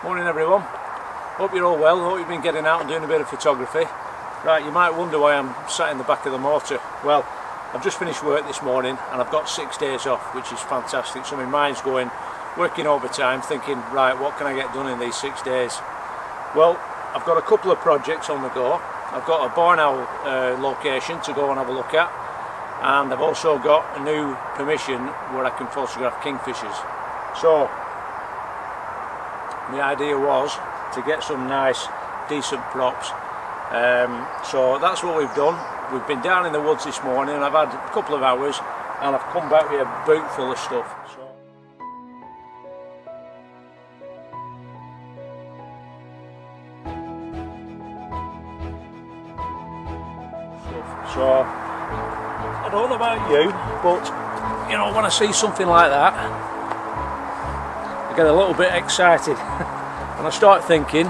Morning everyone, hope you're all well, hope you've been getting out and doing a bit of photography. Right, you might wonder why I'm sat in the back of the motor. Well, I've just finished work this morning and I've got 6 days off, which is fantastic. So my mind's going, working overtime, thinking, right, what can I get done in these 6 days? Well, I've got a couple of projects on the go. I've got a barn owl location to go and have a look at, and I've also got a new permission where I can photograph kingfishers. So the idea was to get some nice decent props, so that's what we've done. We've been down in the woods this morning and I've had a couple of hours and I've come back with a boot full of stuff. So I don't know about you, but you know, when I see something like that I get a little bit excited and I start thinking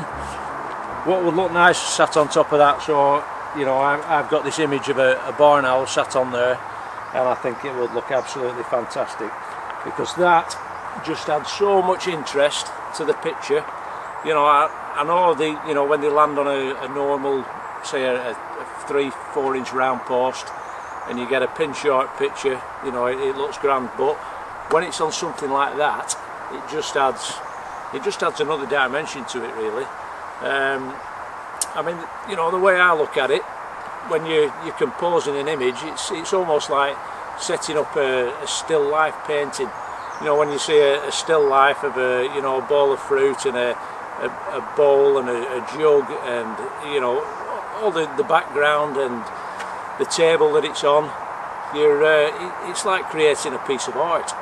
what would look nice sat on top of that. So you know, I've got this image of a barn owl sat on there, and I think it would look absolutely fantastic because that just adds so much interest to the picture. You know, I know you know, when they land on a normal, say a 3-4 inch round post and you get a pin short picture, you know, it looks grand, but when it's on something like that, it just adds another dimension to it, really. I mean, you know, the way I look at it, when you're composing an image, it's almost like setting up a still life painting. You know, when you see a still life of a bowl of fruit and a bowl and a jug, and you know, all the background and the table that it's on, it's like creating a piece of art.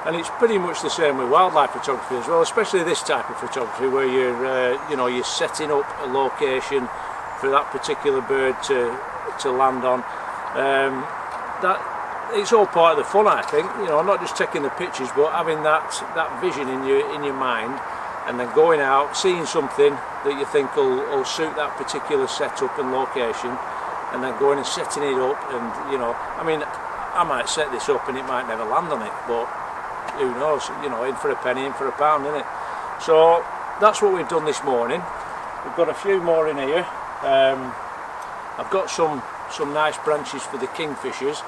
And it's pretty much the same with wildlife photography as well, especially this type of photography where you're setting up a location for that particular bird to land on. That it's all part of the fun, I think. You know, not just taking the pictures, but having that vision in your mind, and then going out, seeing something that you think will suit that particular setup and location, and then going and setting it up. And you know, I mean, I might set this up and it might never land on it, but who knows, you know, in for a penny, in for a pound, isn't it? So that's what we've done this morning. We've got a few more in here. I've got some nice branches for the kingfishers.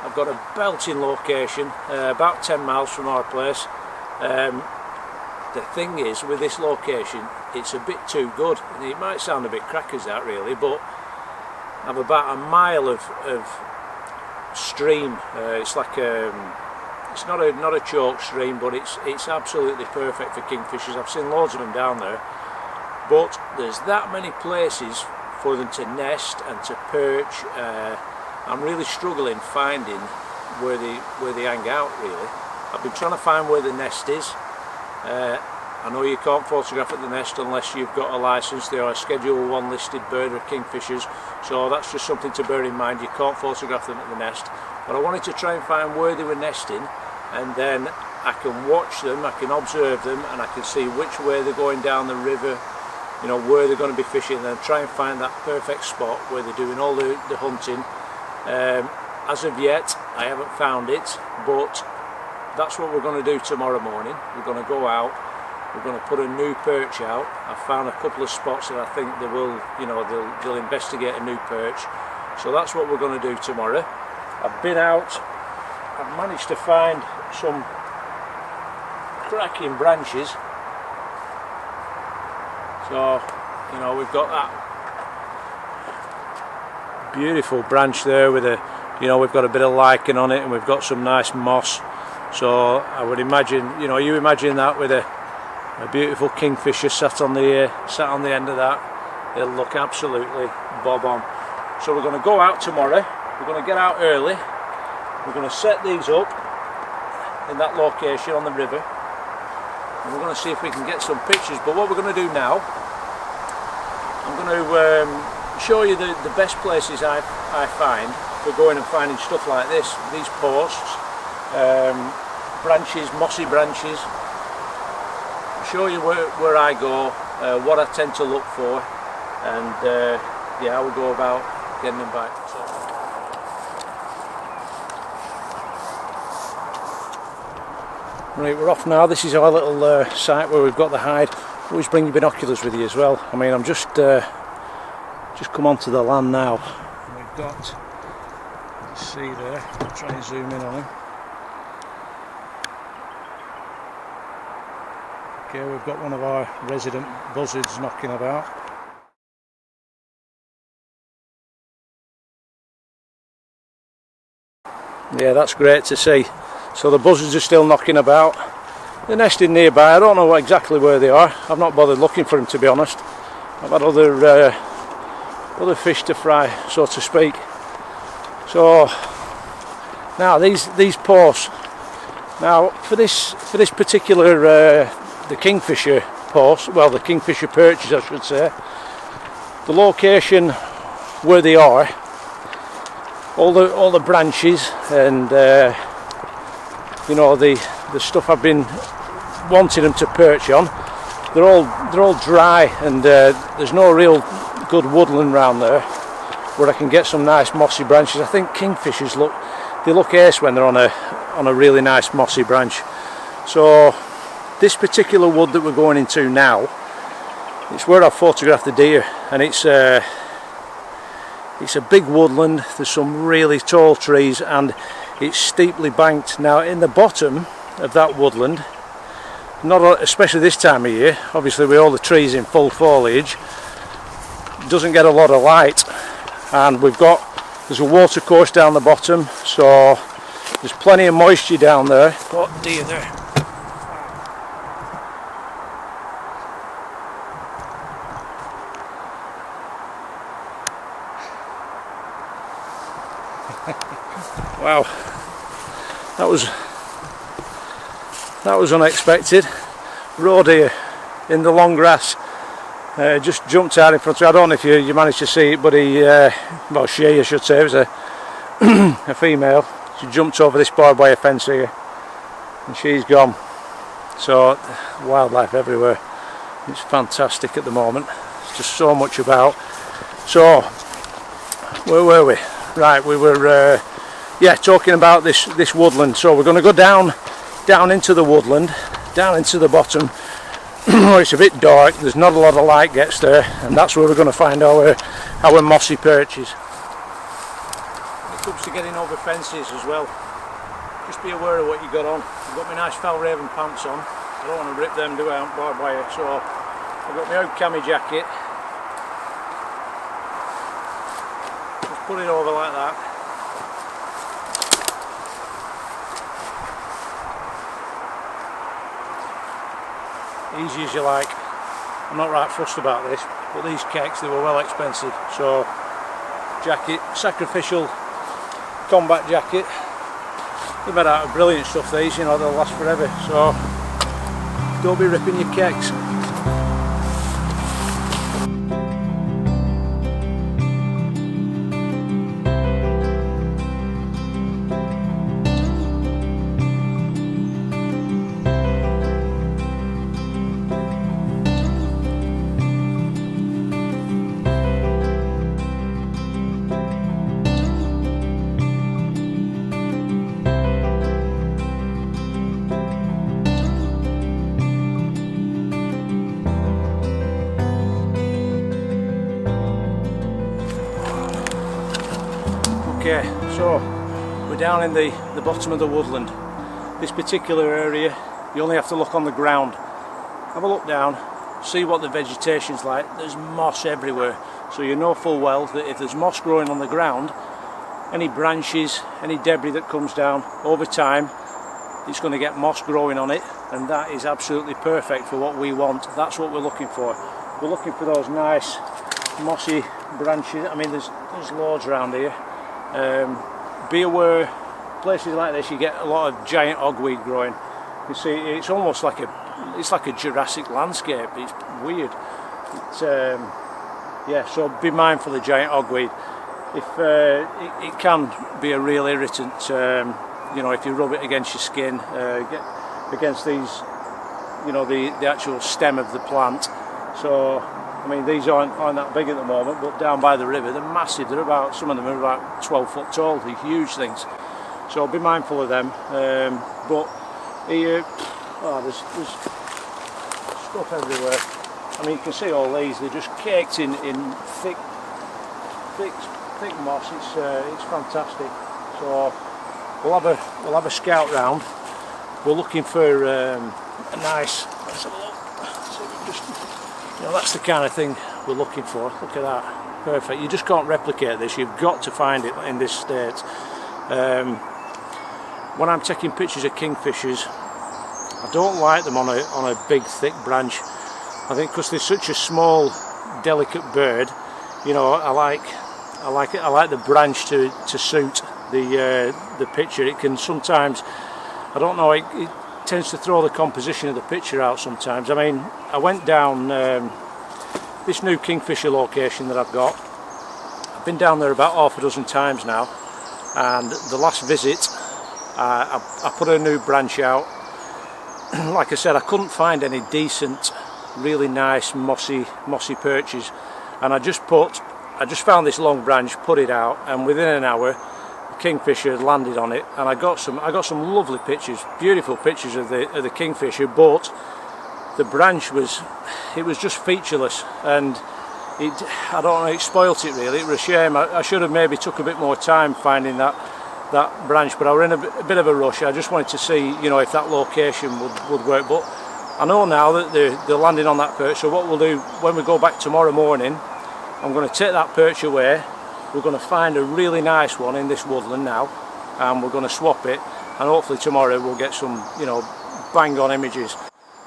I've got a belting location about 10 miles from our place. The thing is, with this location, it's a bit too good. It might sound a bit crackers that, really, but I've about a mile of stream. It's like it's not a choke stream, but it's absolutely perfect for kingfishers. I've seen loads of them down there, but there's that many places for them to nest and to perch. I'm really struggling finding where they hang out, really. I've been trying to find where the nest is. I know you can't photograph at the nest unless you've got a license. They are a Schedule 1 listed bird of kingfishers, so that's just something to bear in mind. You can't photograph them at the nest. But I wanted to try and find where they were nesting, and then I can watch them, I can observe them, and I can see which way they're going down the river, you know, where they're going to be fishing, and then try and find that perfect spot where they're doing all the hunting. As of yet, I haven't found it, but that's what we're going to do tomorrow morning. We're going to go out, we're going to put a new perch out. I've found a couple of spots that I think they will, you know, they'll investigate a new perch. So that's what we're going to do tomorrow. I've been out, I've managed to find some cracking branches. So, you know, we've got that beautiful branch there with you know, we've got a bit of lichen on it, and we've got some nice moss. So I would imagine, you know, you imagine that with a beautiful kingfisher sat on the end of that, it'll look absolutely bob on. So we're going to go out tomorrow. We're going to get out early. We're going to set these up in that location on the river, and we're going to see if we can get some pictures. But what we're going to do now, I'm going to show you the best places I find for going and finding stuff like this, these posts, branches, mossy branches. I'll show you where I go, what I tend to look for, and yeah, how we go about getting them back. Right, we're off now. This is our little site where we've got the hide. always bring your binoculars with you as well. I mean, I'm just come onto the land now. We've got, let's see there, I'll try and zoom in on him. Okay, we've got one of our resident buzzards knocking about. Yeah, that's great to see. So the buzzards are still knocking about. They're nesting nearby. I don't know exactly where they are. I've not bothered looking for them, to be honest. I've had other fish to fry, so to speak. So now these posts. Now for this particular the Kingfisher post, well, the Kingfisher perches, I should say. The location where they are, all the branches and you know, the stuff I've been wanting them to perch on, they're all dry, and there's no real good woodland around there where I can get some nice mossy branches. I think Kingfishers look ace when they're on a really nice mossy branch. So this particular wood that we're going into now, it's where I photographed the deer, and it's a big woodland. There's some really tall trees and it's steeply banked. Now in the bottom of that woodland, especially this time of year, obviously with all the trees in full foliage, doesn't get a lot of light, and there's a water course down the bottom, so there's plenty of moisture down there. Oh dear, there. Wow, that was unexpected. Roe deer in the long grass, just jumped out in front of me. I don't know if you managed to see it, but well, she, I should say, it was a female. She jumped over this barbed wire fence here, and she's gone. So wildlife everywhere. It's fantastic at the moment. It's just so much about. So where were we? Right, we were talking about this woodland. So we're going to go down into the woodland, down into the bottom where it's a bit dark. There's not a lot of light gets there, and that's where we're going to find our mossy perches. When it comes to getting over fences as well, just be aware of what you got on. I've got my nice Falraven pants on. I don't want to rip them down barbed wire, so I've got my old cami jacket. Just put it over like that. Easy as you like. I'm not right fussed about this, but these keks, they were well expensive. So jacket, sacrificial combat jacket. They're made out of brilliant stuff, these, you know, they'll last forever. So don't be ripping your keks. Okay, so we're down in the bottom of the woodland. This particular area, you only have to look on the ground. Have a look down, see what the vegetation's like. There's moss everywhere, so you know full well that if there's moss growing on the ground, any branches, any debris that comes down, over time it's going to get moss growing on it, and that is absolutely perfect for what we want. That's what we're looking for. We're looking for those nice mossy branches. I mean, there's loads around here. Be aware, places like this you get a lot of giant hogweed growing. You see, it's almost like a Jurassic landscape. It's weird. Yeah, so be mindful of giant hogweed. If it can be a real irritant, you know, if you rub it against your skin, against these, you know, the actual stem of the plant. So I mean, these aren't that big at the moment, but down by the river they're massive. They're about, some of them are about 12 foot tall. They're huge things. So be mindful of them. But here, there's stuff everywhere. I mean, you can see all these, they're just caked in thick moss. It's fantastic. So we'll have a scout round. We're looking for a nice, let's have a look. So that's the kind of thing we're looking for. Look at that, perfect. You just can't replicate this. You've got to find it in this state. When I'm taking pictures of kingfishers, I don't like them on a big thick branch. I think because they're such a small, delicate bird, you know, I like the branch to suit the picture. It can sometimes, I don't know, it tends to throw the composition of the picture out sometimes. I mean, I went down this new Kingfisher location that I've got. I've been down there about half a dozen times now, and the last visit I put a new branch out. Like I said, I couldn't find any decent, really nice mossy perches, and I just found this long branch, put it out, and within an hour the kingfisher had landed on it, and I got some lovely pictures, beautiful pictures of the kingfisher, but the branch was just featureless, and I don't know, it spoilt it really. It was a shame. I should have maybe took a bit more time finding that branch, but I was in a bit of a rush. I just wanted to see, you know, if that location would work, but I know now that they're landing on that perch. So what we'll do when we go back tomorrow morning, I'm going to take that perch away. We're going to find a really nice one in this woodland now, and we're going to swap it, and hopefully tomorrow we'll get some, you know, bang on images.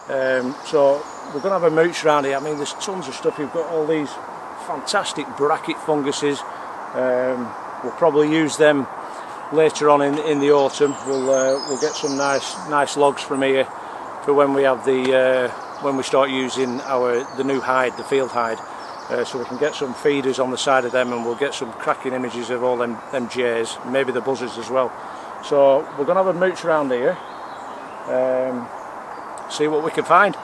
So we're going to have a mooch around here. I mean, there's tons of stuff. You've got all these fantastic bracket funguses. We'll probably use them later on in the autumn. We'll get some nice logs from here for when we have when we start using the new hide, the field hide, so we can get some feeders on the side of them, and we'll get some cracking images of all them jays, maybe the buzzards as well. So we're going to have a mooch around here, see what we can find.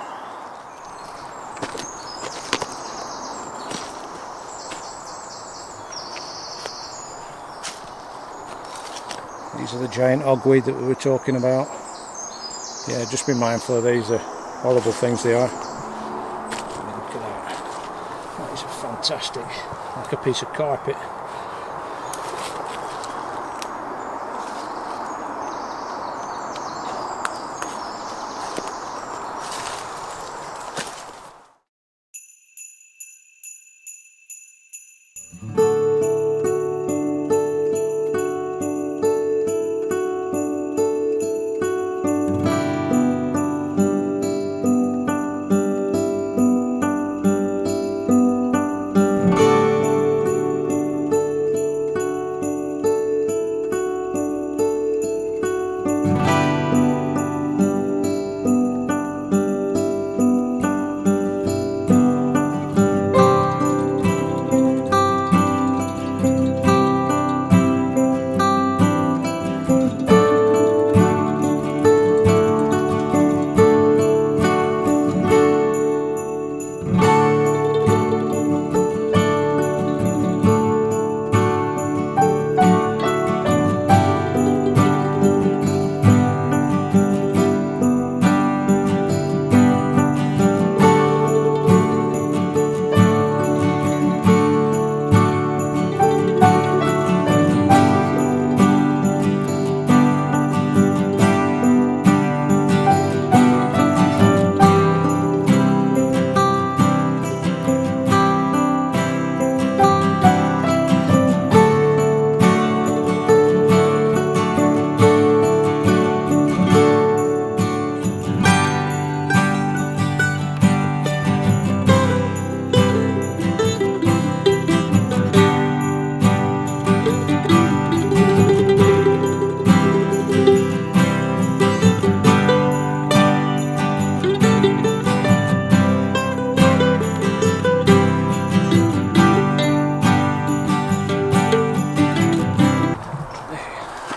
These are the giant hogweed that we were talking about. Yeah, just be mindful of these, horrible things they are. I mean, look at that. That is fantastic, like a piece of carpet.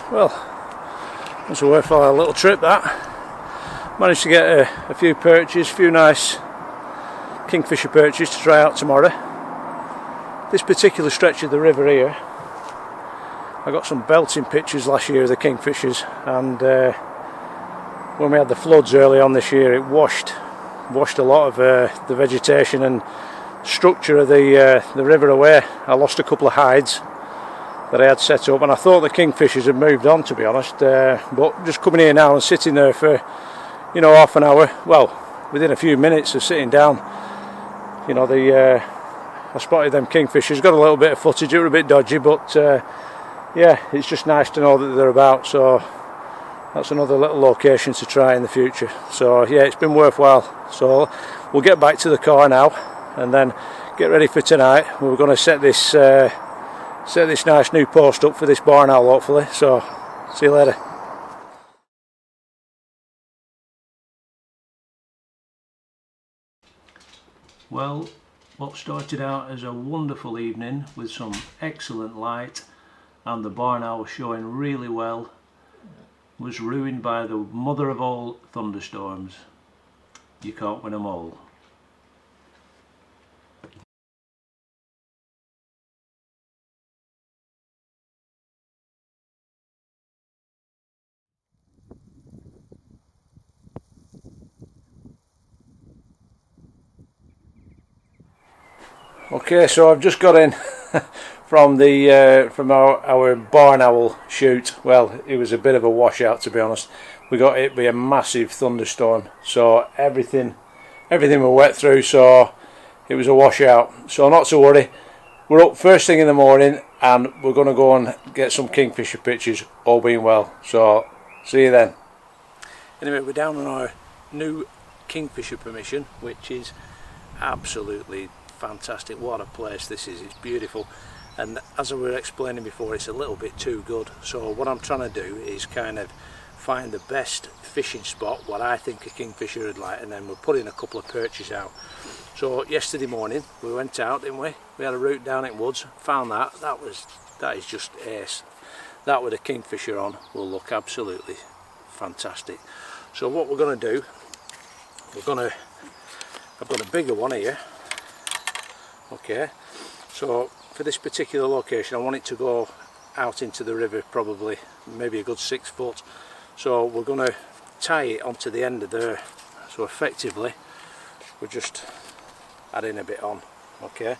Well, that's a worthwhile little trip that. Managed to get a few perches, a few nice kingfisher perches to try out tomorrow. This particular stretch of the river here, I got some belting pictures last year of the kingfishers, and when we had the floods early on this year, it washed washed a lot of the vegetation and structure of the river away. I lost a couple of hides that I had set up, and I thought the kingfishers had moved on, to be honest, but just coming here now and sitting there for, you know, half an hour, well, within a few minutes of sitting down, you know, I spotted them kingfishers. Got a little bit of footage. It was a bit dodgy, but yeah, it's just nice to know that they're about. So that's another little location to try in the future. So yeah, it's been worthwhile. So we'll get back to the car now and then get ready for tonight. We're going to set this nice new post up for this barn owl, hopefully. So see you later. Well, what started out as a wonderful evening with some excellent light and the barn owl showing really well was ruined by the mother of all thunderstorms. You can't win them all. Okay, so I've just got in from our barn owl shoot. Well, it was a bit of a washout, to be honest. We got hit by a massive thunderstorm, so everything were wet through, so it was a washout. So not to worry, we're up first thing in the morning and we're going to go and get some kingfisher pictures, all being well. So see you then. Anyway, we're down on our new kingfisher permission, which is absolutely fantastic. What a place this is. It's beautiful, and as I was explaining before, it's a little bit too good. So what I'm trying to do is kind of find the best fishing spot, what I think a kingfisher would like, and then we're putting a couple of perches out. So yesterday morning we went out, didn't we? We had a route down in woods, found that is just ace. That with a kingfisher on will look absolutely fantastic. So what we're going to do, I've got a bigger one here. Okay, so for this particular location I want it to go out into the river, probably maybe a good 6 foot. So we're going to tie it onto the end of there. So effectively we're just adding a bit on, okay,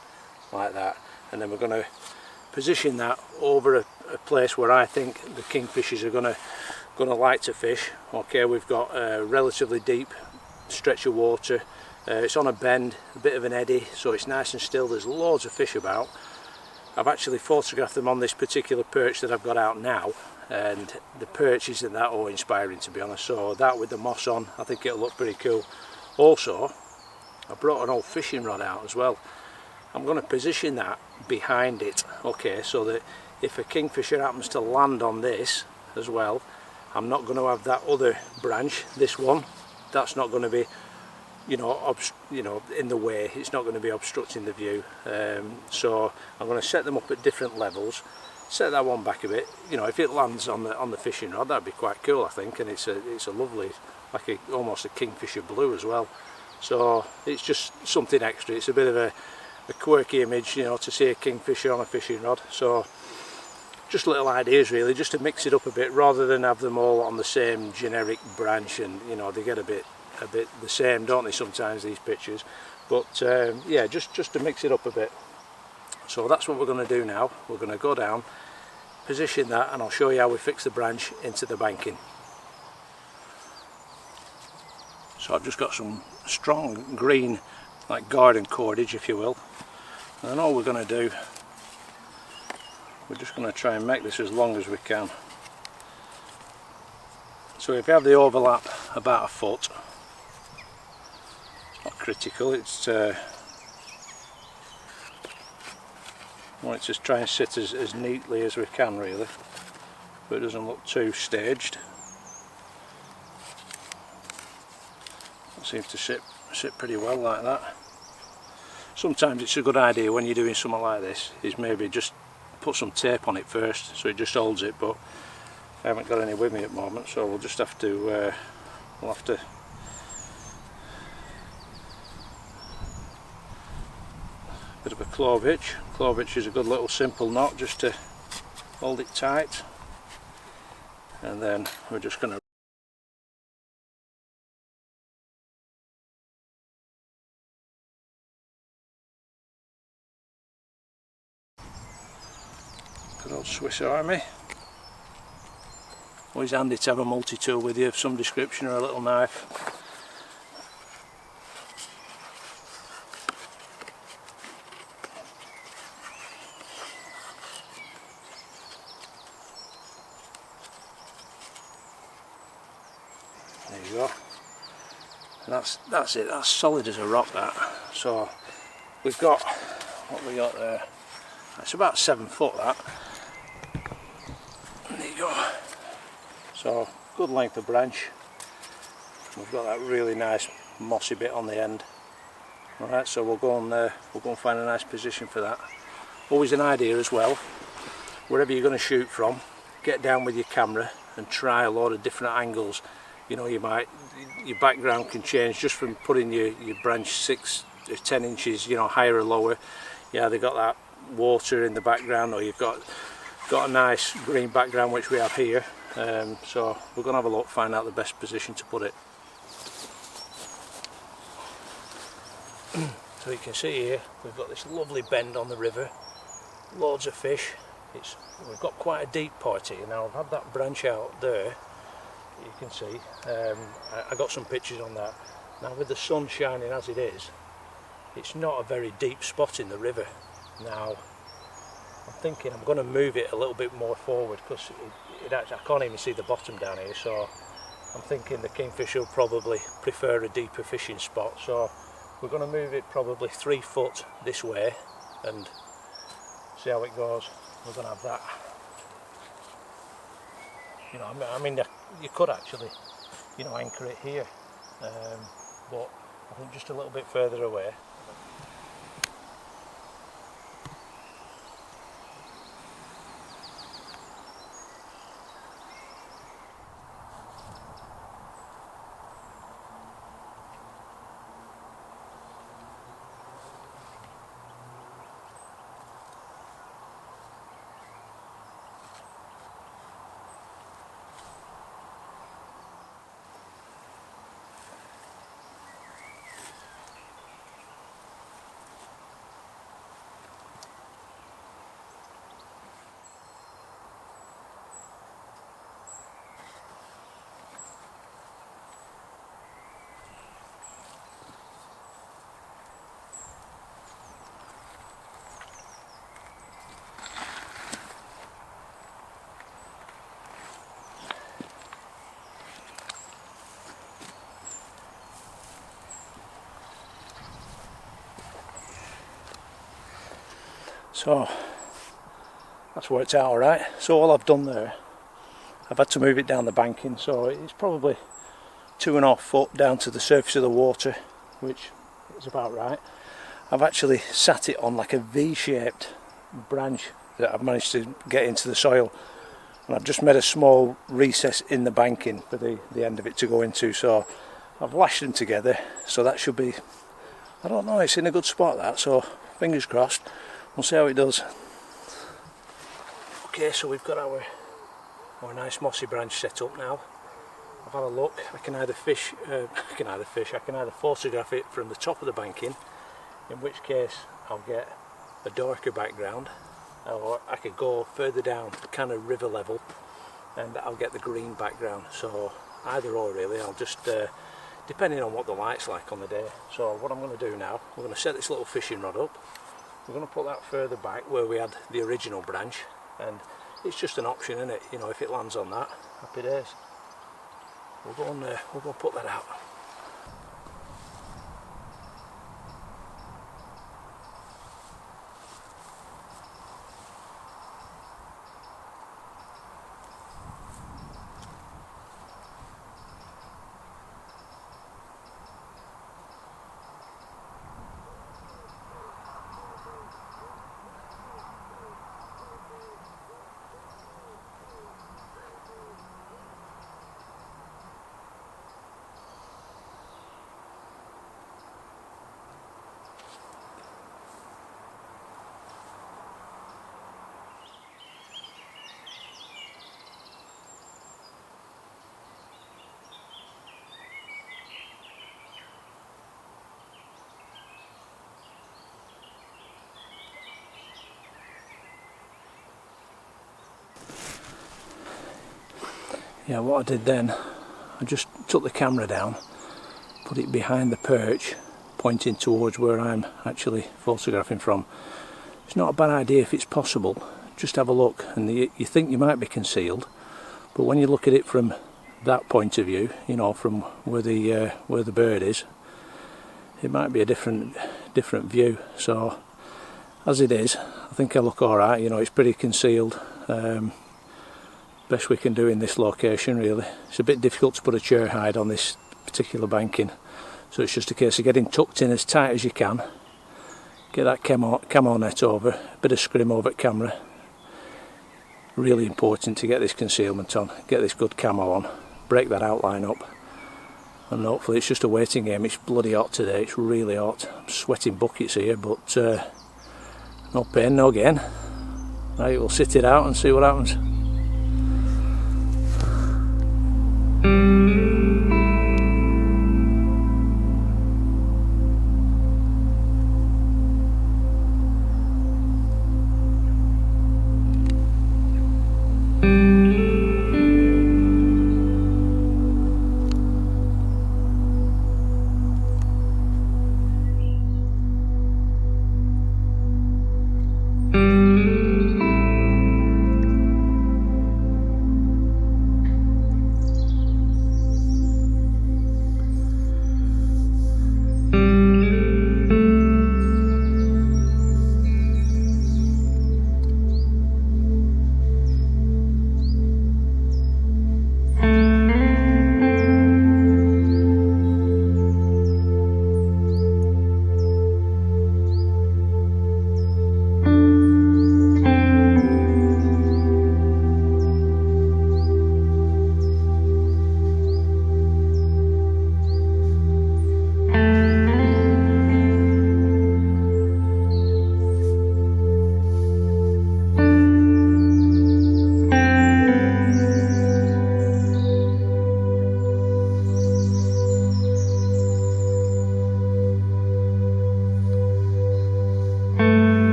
like that, and then we're going to position that over a place where I think the kingfishers are going to like to fish. Okay, we've got a relatively deep stretch of water. It's on a bend, a bit of an eddy, so it's nice and still. There's loads of fish about. I've actually photographed them on this particular perch that I've got out now, and the perch isn't that awe-inspiring, to be honest. So that with the moss on, I think it'll look pretty cool. Also, I brought an old fishing rod out as well. I'm going to position that behind it, okay, so that if a kingfisher happens to land on this as well, I'm not going to have that other branch, this one, that's not going to be, you know, in the way. It's not going to be obstructing the view. So I'm going to set them up at different levels. Set that one back a bit. You know, if it lands on the fishing rod, that'd be quite cool, I think. And it's a lovely, like almost a kingfisher blue as well. So it's just something extra. It's a bit of a quirky image, you know, to see a kingfisher on a fishing rod. So just little ideas really, just to mix it up a bit, rather than have them all on the same generic branch, and you know, they get a bit the same, don't they, sometimes, these pictures. But yeah, just to mix it up a bit. So that's what we're going to do now. We're going to go down, position that, and I'll show you how we fix the branch into the banking. So I've just got some strong green, like garden cordage, if you will, and then all we're going to do, we're just going to try and make this as long as we can. So if you have the overlap about a foot, it's not critical, it's I want it to try and sit as neatly as we can really, but it doesn't look too staged. It seems to sit pretty well like that. Sometimes it's a good idea when you're doing something like this, is maybe just put some tape on it first so it just holds it, but I haven't got any with me at the moment, so we'll just have to bit of a clove hitch. Clove hitch is a good little simple knot just to hold it tight, and then we're just going to old Swiss Army. Always handy to have a multi-tool with you of some description, or a little knife. There you go. And that's it. That's solid as a rock, that. So we've got what we got there. It's about 7 foot, that. There you go. So good length of branch. We've got that really nice mossy bit on the end. Alright, so we'll go and find a nice position for that. Always an idea as well, wherever you're going to shoot from, get down with your camera and try a lot of different angles. You know, your background can change just from putting your branch 6 or 10 inches, you know, higher or lower. Yeah, they've got that water in the background, or you've got a nice green background, which we have here. So we're going to have a look, find out the best position to put it. So you can see here, we've got this lovely bend on the river, loads of fish. We've got quite a deep part here. Now I've had that branch out there, you can see. I got some pictures on that. Now with the sun shining as it is, it's not a very deep spot in the river. Now I'm thinking I'm going to move it a little bit more forward, because I can't even see the bottom down here, so I'm thinking the Kingfisher will probably prefer a deeper fishing spot. So we're going to move it probably 3 foot this way and see how it goes. We're going to have that. You know, I mean, you could actually, you know, anchor it here, but I think just a little bit further away. So that's worked out alright. So all I've done there, I've had to move it down the banking, so it's probably 2.5 foot down to the surface of the water, which is about right. I've actually sat it on like a V-shaped branch that I've managed to get into the soil, and I've just made a small recess in the banking for the end of it to go into. So I've lashed them together, so that should be, I don't know, it's in a good spot, that, so fingers crossed. We'll see how it does. Okay, so we've got our nice mossy branch set up now. I've had a look. I can either photograph it from the top of the banking, in which case I'll get a darker background, or I could go further down to kind of river level and I'll get the green background. So either or really, I'll just depending on what the light's like on the day. So what I'm going to do now, we're going to set this little fishing rod up. We're going to put that further back where we had the original branch, and it's just an option, isn't it? You know, if it lands on that, happy days. We'll go and put that out. yeah, what I did then, I just took the camera down, put it behind the perch, pointing towards where I'm actually photographing from. It's not a bad idea if it's possible. Just have a look, and you think you might be concealed, but when you look at it from that point of view, you know, from where the bird is, it might be a different view. So as it is, I think I look alright. You know, it's pretty concealed. Best we can do in this location, really. It's a bit difficult to put a chair hide on this particular banking, so it's just a case of getting tucked in as tight as you can, get that camo net over, a bit of scrim over camera. Really important to get this concealment on, get this good camo on, break that outline up, and hopefully it's just a waiting game. It's bloody hot today, it's really hot. I'm sweating buckets here, but no pain, no gain. Right, we'll sit it out and see what happens.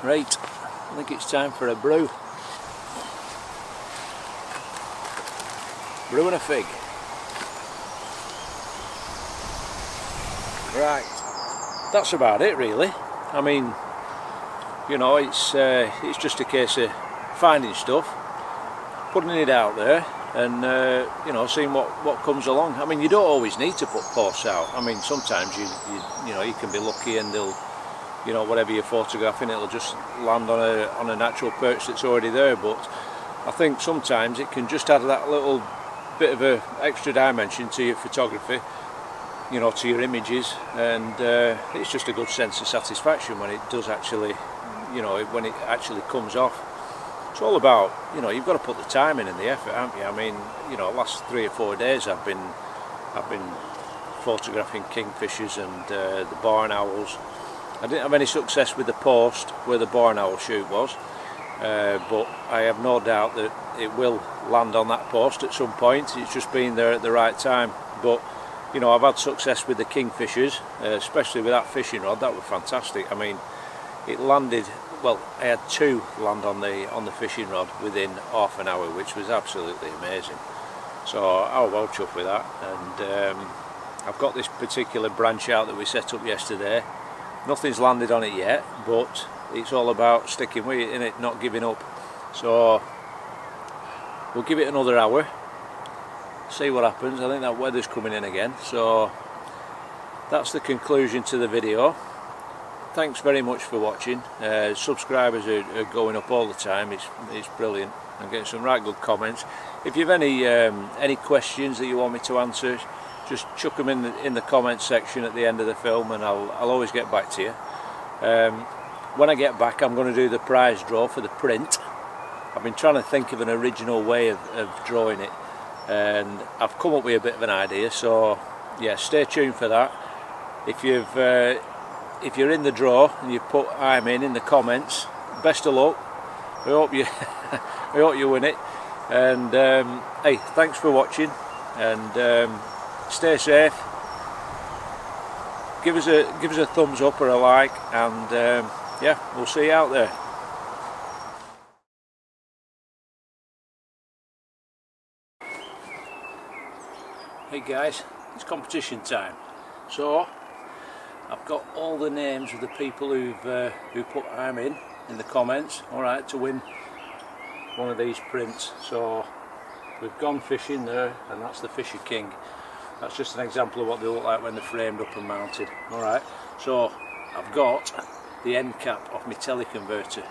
Right, I think it's time for a brew. Brew and a fig. Right, that's about it really. I mean, you know, it's just a case of finding stuff, putting it out there, and you know, seeing what comes along. I mean, you don't always need to put posts out. I mean, sometimes you know, you can be lucky and they'll, you know, whatever you're photographing, it'll just land on a natural perch that's already there. But I think sometimes it can just add that little bit of a extra dimension to your photography, you know, to your images, and it's just a good sense of satisfaction when it does actually, you know, when it actually comes off. It's all about, you know, you've got to put the time in and the effort, haven't you? I mean, you know, last 3 or 4 days I've been photographing kingfishers and the barn owls. I didn't have any success with the post where the barn owl shoot was, but I have no doubt that it will land on that post at some point. It's just been there at the right time. But you know, I've had success with the kingfishers, especially with that fishing rod. That was fantastic. I mean, it landed, well, I had 2 land on the fishing rod within half an hour, which was absolutely amazing. So I was well chuffed with that, and I've got this particular branch out that we set up yesterday. Nothing's landed on it yet, but it's all about sticking with it, innit, not giving up. So we'll give it another hour, see what happens. I think that weather's coming in again, so that's the conclusion to the video. Thanks very much for watching. Subscribers are going up all the time. It's brilliant. I'm getting some right good comments. If you've any questions that you want me to answer, just chuck them in the comments section at the end of the film, and I'll always get back to you. When I get back, I'm going to do the prize draw for the print. I've been trying to think of an original way of drawing it, and I've come up with a bit of an idea. So yeah, stay tuned for that. If you're in the draw and you put I'm in the comments, best of luck. I hope you win it. And hey, thanks for watching, and stay safe. Give us a thumbs up or a like, and yeah, we'll see you out there. Hey guys, it's competition time. So I've got all the names of the people who put I'm in the comments, alright, to win one of these prints. So we've gone fishing there, and that's the Fisher King. That's just an example of what they look like when they're framed up and mounted. Alright, so I've got the end cap off my teleconverter.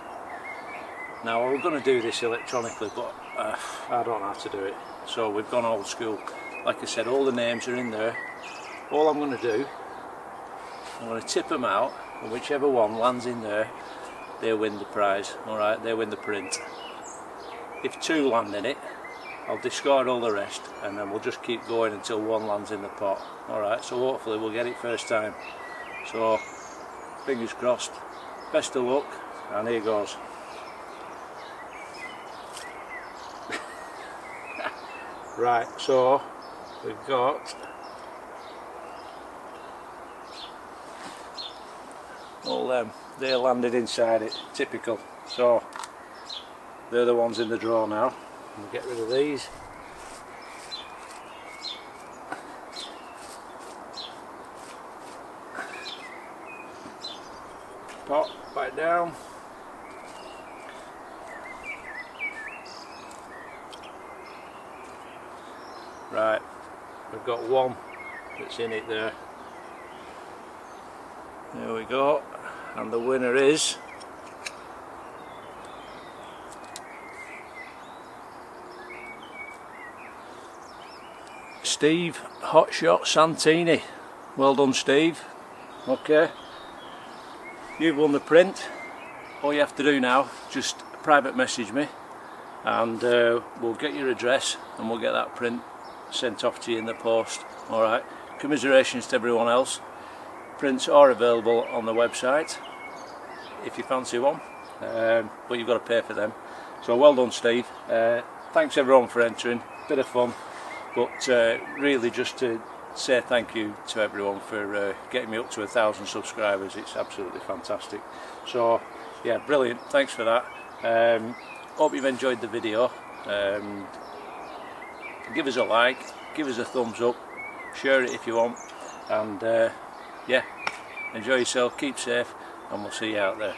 Now I was going to do this electronically, but I don't know how to do it, so we've gone old school. Like I said, all the names are in there. All I'm going to do, I'm going to tip them out, and whichever one lands in there, they win the prize. Alright, they win the print. If two land in it, I'll discard all the rest, and then we'll just keep going until one lands in the pot. Alright, so hopefully we'll get it first time. So fingers crossed, best of luck, and here goes. Right, so we've got all them, they landed inside it, typical. So they're the ones in the draw now. We'll get rid of these. Pop back down. Right, we've got one that's in it there. There we go, and the winner is Steve Hotshot Santini. Well done, Steve. Okay, you've won the print. All you have to do now, just private message me, and we'll get your address, and we'll get that print sent off to you in the post. Alright, commiserations to everyone else. Prints are available on the website if you fancy one, but you've got to pay for them. So well done, Steve. Thanks everyone for entering. Bit of fun, but really just to say thank you to everyone for getting me up to 1,000 subscribers. It's absolutely fantastic. So yeah, brilliant. Thanks for that. Hope you've enjoyed the video. Give us a like, give us a thumbs up, share it if you want, and yeah, enjoy yourself, keep safe, and we'll see you out there.